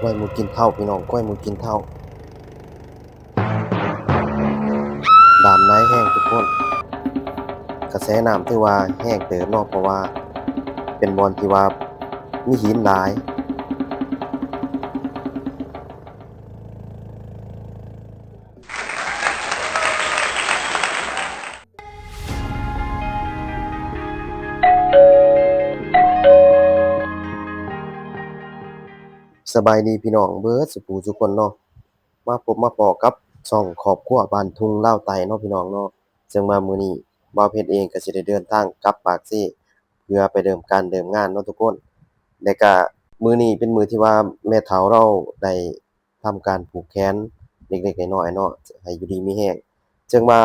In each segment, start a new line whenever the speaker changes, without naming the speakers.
ก้อยหมูกินเท่าพี่น้องก้อยหมูกินเท่าดามน้ายแห้งทุกคนกระแสน้ำถือว่าแห้งเติบเนาะเพราะว่าเป็นบอนที่ว่ามีหินหลายสบายดีพี่น้องเบิดสุขูทุกคนเนาะมาพบมาพ้อกับช่องครอบครัวบ้านทุ่งลาวไต่เนาะพี่น้องเนาะซึ่งมามื้อนี้บ่าวเพชรเองก็สิได้เดินทางกลับปากซี่เพื่อไปเริ่มการเริ่มงานเนาะทุกคนแล้วก็มื้อนี้เป็นมื้อที่ว่าแม่เฒ่าเราได้ทำการผูกแขนเล็กๆน้อยๆเนาะให้อยู่ดีมีแรงจึงว่า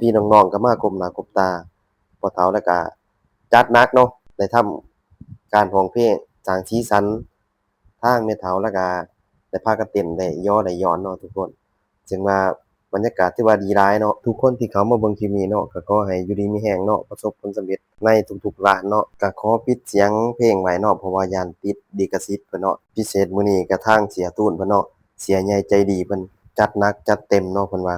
พี่ๆน้องๆก็มาก้มหน้าก้มตาพ่อเฒ่าแล้วก็จัดหนักเนาะได้ทำการร้องเพลงสร้างสีสัน ทางแม่เฒ่าแล้วก็ได้พากันเต้นได้ย่อได้ย้อนเนาะทุกคนซึ่งว่าบรรยากาศที่ว่าดีหลายเนาะทุกคนที่เขามาเบิ่งคลิปนี้เนาะก็ขอให้อยู่ดีมีแรงเนาะประสบผลสำเร็จในทุกๆร้านเนาะก็ขอปิดเสียงเพลงไว้เนาะเพราะว่าย้านติดลิขสิทธิ์เพิ่นเนาะพิเศษมื้อนี้ก็ทางเสียตูนเพิ่นเนาะเสียใหญ่ใจดีเพิ่นจัดหนักจัดเต็มเนาะเพิ่นว่า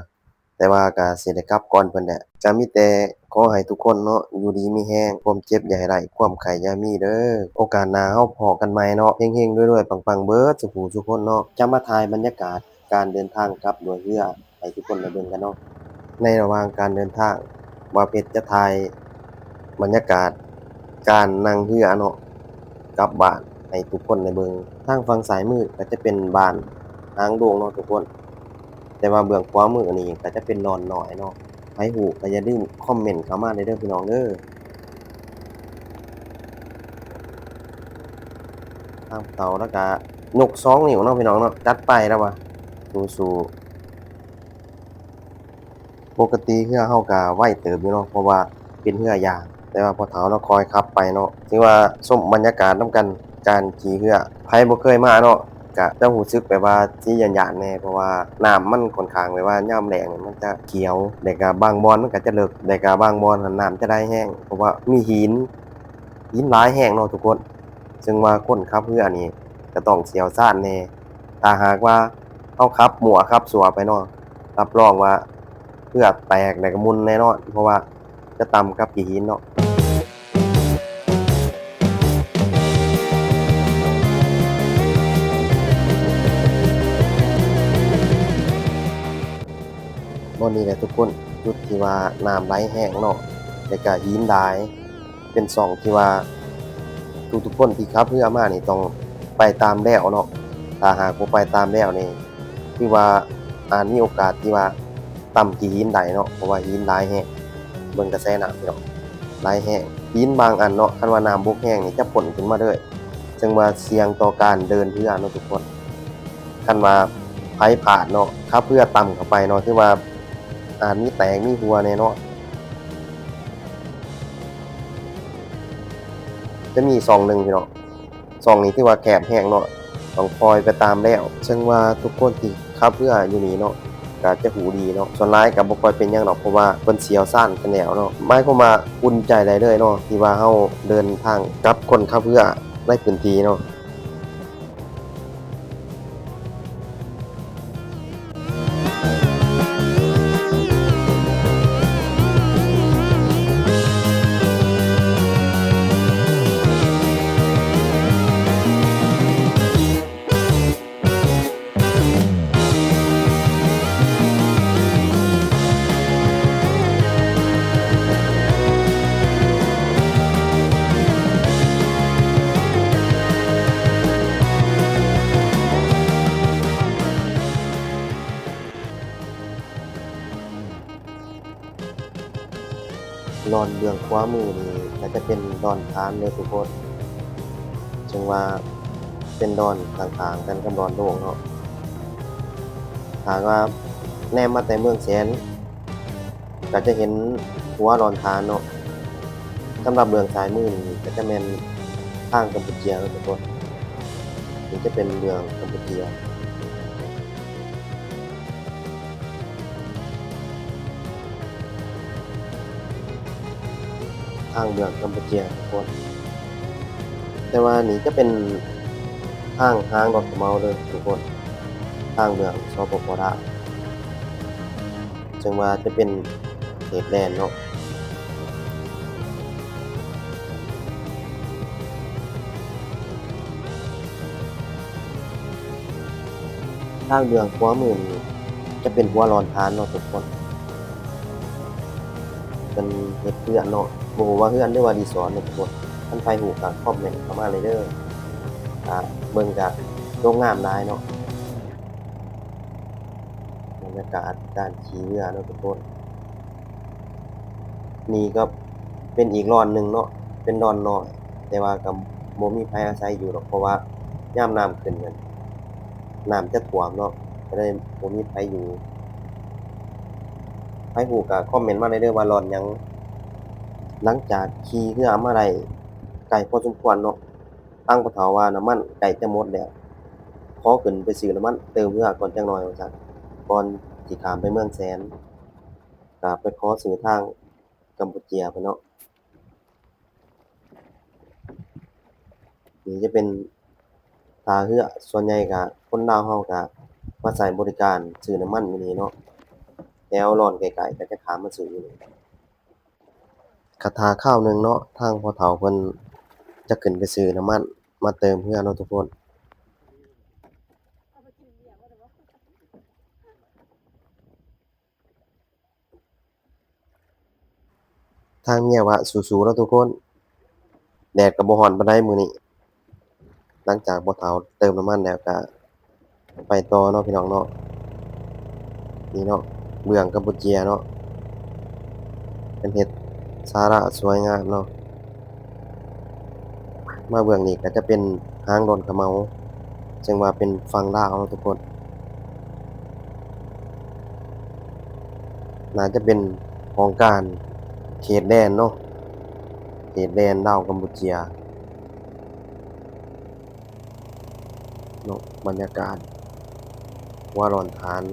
แต่ว่าก็สิได้กลับก่อนเพิ่นแหละก็มีแต่ขอให้ทุกคนเนาะอยู่ดีมีแรงความเจ็บอย่าให้ได้ความไข้อย่ามีเด้อโอกาสหน้าเราพ้อกันใหม่เนาะเฮงๆรวยๆปังๆเบิดสุขหูสุขคนเนาะจะมาถ่ายบรรยากาศการเดินทางกลับด้วยเรือให้ทุกคนได้เบิ่งกันเนาะในระหว่างการเดินทางบ่าวเพชรจะถ่ายบรรยากาศการนั่งเรือเนาะกลับบ้านให้ทุกคนได้เบิ่งทางฝั่งซ้ายมือก็จะเป็นบ้านหางโดงเนาะทุกคน แต่ว่าเบื้องขวามือนี่ก็จะเป็นดอนน้อยเนาะไผฮู้ก็อย่าลืมคอมเมนต์เข้ามาได้เด้อพี่น้องเด้อทางเสาแล้วก็ยก2นิ้วเนาะพี่น้องเนาะจัดไปแล้วว่ะสู้ๆปกติเรือเฮาก็ไวเติบอยู่เนาะเพราะว่าเป็นเรือยางแต่ว่าพ่อเฒ่าเราคอยขับไปเนาะถือว่าชมบรรยากาศนำกันการขี่เรือไผบ่เคยมาเนาะก็จะรู้สึกแบบว่าสิย้านๆแหน่เพราะว่าน้ำมันค่อนข้างแบบว่ายามแล้งนี่มันจะเขียวแล้วก็บางบ่อนมันก็จะเลิกแล้วก็บางบ่อนหั้นน้ำจะได้แห้งเพราะว่ามีหินหลายแรงเนาะทุกคน ซึ่งว่าคนขับเรือนี่ก็ต้องเชี่ยวชาญแหน่ถ้าหากว่าเราขับมั่วขับสั่วไปเนาะรับรองว่าเรือแตกแล้วก็หมุนแน่นอนเพราะว่าจะต่ำกับขี้หินเนาะบ่นี้แหละทุกคนจุดที่ว่าน้ำไหลแห้งเนาะแล้วก็หินหลายเป็นช่องที่ว่าทุกๆคนที่ขับเรือมานี่ต้องไปตามแนวเนาะถ้าหากบ่ไปตามแนวนี่คือว่ามีโอกาสที่ว่าต่ำขี้หินได้เนาะเพราะว่าหินหลายแรงเบิ่งกระแสน้ำพี่น้อง หลายแห้งหินบางอันเนาะคันว่าน้ำบกแห้งนี่จะพ่นขึ้นมาเลยซึ่งว่าเสี่ยงต่อการเดินเรือเนาะทุกคนคันว่าไผพลาดเนาะขับเรือต่ำเข้าไปเนาะถือว่าอาจมีแตกมีหัวแน่เนาะจะมีช่องหนึ่งพี่น้องช่องนี้ที่ว่าแคบแห้งเนาะต้องคอยไปตามแล้วซึ่งว่าทุกคนที่ขับเรืออยู่นี่เนาะก็จะหูดีเนาะส่วนหลายก็บ่ค่อยเป็นหยังดอกเพราะว่าเพิ่นเชี่ยวชาญกันแล้วเนาะหมายความว่าอุ่นใจได้เลยเนาะที่ว่าเราเดินทางกับคนขับเรือในพื้นที่เนาะ ดอนเบื้องขวามือนี่ก็จะเป็นดอนทานเด้อทุกคนซึ่งว่าเป็นดอนข้างๆกันกับดอนโด่งเนาะถ้าว่าแนมมาแต่เมืองแสนก็จะเห็นหัวดอนทานเนาะสำหรับเบื้องซ้ายมือนี่ก็จะแม่นทางกัมพูเชียเนาะทุกคนนี่จะเป็นเมืองกัมพูเชียทางเมืองกัมพูเชียทุกคนแต่ว่านี่จะเป็น ทางหางดอกขะเมาเด้อทุกคนทางเมืองสปปลาวจึงว่าจะเป็นเขตแดนเนาะทางเมืองขวามือนี่จะเป็นหัวร้อนฐานเนาะทุกคนเป็นเฮ็ดเรือนเนาะบ่ฮู้ว่าเรือนหรือว่ารีสอร์ทเนาะทุกคนคันไผฮู้ก็คอมเมนต์เข้ามาเลยเด้อเบิ่งก็โรงงามหลายเนาะบรรยากาศการขี่เรือเนาะทุกคนนี่ก็เป็นอีกร้อนหนึ่งเนาะเป็นดอนน้อยแต่ว่าก็บ่มีไผอาศัยอยู่หรอกเพราะว่ายามน้ำขึ้นกันน้ำจะท่วมเนาะก็เลยบ่มีไผอยู่ไผฮู้ก็คอมเมนต์มาได้เด้อว่าร้อนหยังหลังจากขี่เรือมาได้ไกลพอสมควรเนาะทางพ่อเฒ่าว่าน้ำมันใกล้จะหมดแล้วขอขึ้นไปซื้อน้ำมันเติมเรือก่อนจักหน่อยว่าซั่นก่อนสิข้ามไปเมืองแสนก็ไปขอซื้อทางกัมพูเชียพู้นเนาะ นี่จะเป็นท่าเรือส่วนใหญ่ก็คนลาวเราก็มาใช้บริการซื้อน้ำมันอยู่นี่เนาะแถวร้อนไกลๆก็จะข้ามมาซื้ออยู่นี่ก็ท่าคราวหนึ่งเนาะทางพ่อเฒ่าเพิ่นจะขึ้นไปซื้อน้ำมันมาเติมเรือเนาะทุกคนทางเมียว่าสู้ๆเนาะทุกคนแดดก็บ่ร้อนปานใดมื้อนี้หลังจากพ่อเฒ่าเติมน้ำมันแล้วก็ไปต่อเนาะพี่น้องเนาะนี่เนาะเมืองกัมพูเชียเนาะเพิ่นเฮ็ดศาลาสวยงามเนาะ มาเบื้องนี้ก็จะเป็นหางดอนขะเมาซึ่งว่าเป็นฝั่งลาวเนาะทุกคนน่าจะเป็นของการเขตแดนเนาะเขตแดนลาวกัมพูเชียเนาะบรรยากาศหัวร้อนฐาน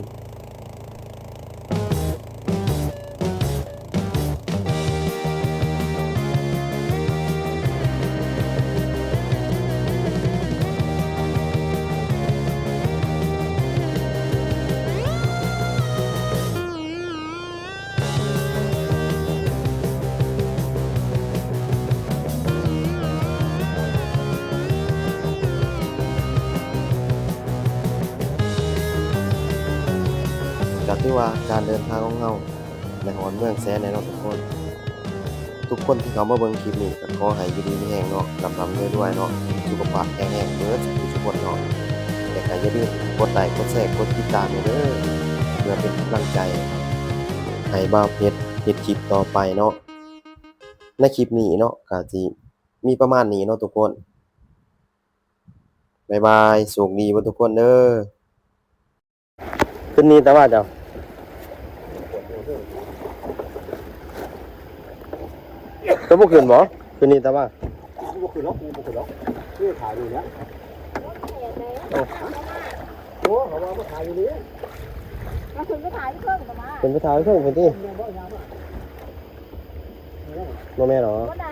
ก็ถือว่าการเดินทางของเราได้ฮอดเมืองแสนแล้วเนาะทุกคน ทุกคนที่เขามาเบิ่งคลิปนี้ก็ขอให้อยู่ดีมีแรงเนาะร่ำๆรวยๆเนาะสุขภาพแข็งแรงเบิดทุกคนเนาะแต่ก็อย่าลืมกดไลค์กดแชร์กดติดตามให้เด้อเพื่อเป็นกำลังใจให้บ่าวเพชรเฮ็ดคลิปต่อไปเนาะในคลิปนี้เนาะก็สิมีประมาณนี้เนาะทุกคนบ๊ายบายโชคดีเบิดทุกคนเด้อขึ้นนี้แต่ว่าเจ้าจะบ่ขึ้นบ่ขึ้นนี้แต่ว่า
บ่คือล็อกกูบ่คือล็อกคือถ่ายอยู่เนี่ยโอ้เขาว่ามาถ่ายอยู่นี่มาถึงก็ถ่ายเครื่องประมาณ
เป็นไปถ่ายเครื่องเพิ่นติบ่แม่นหรอ
ก็ได้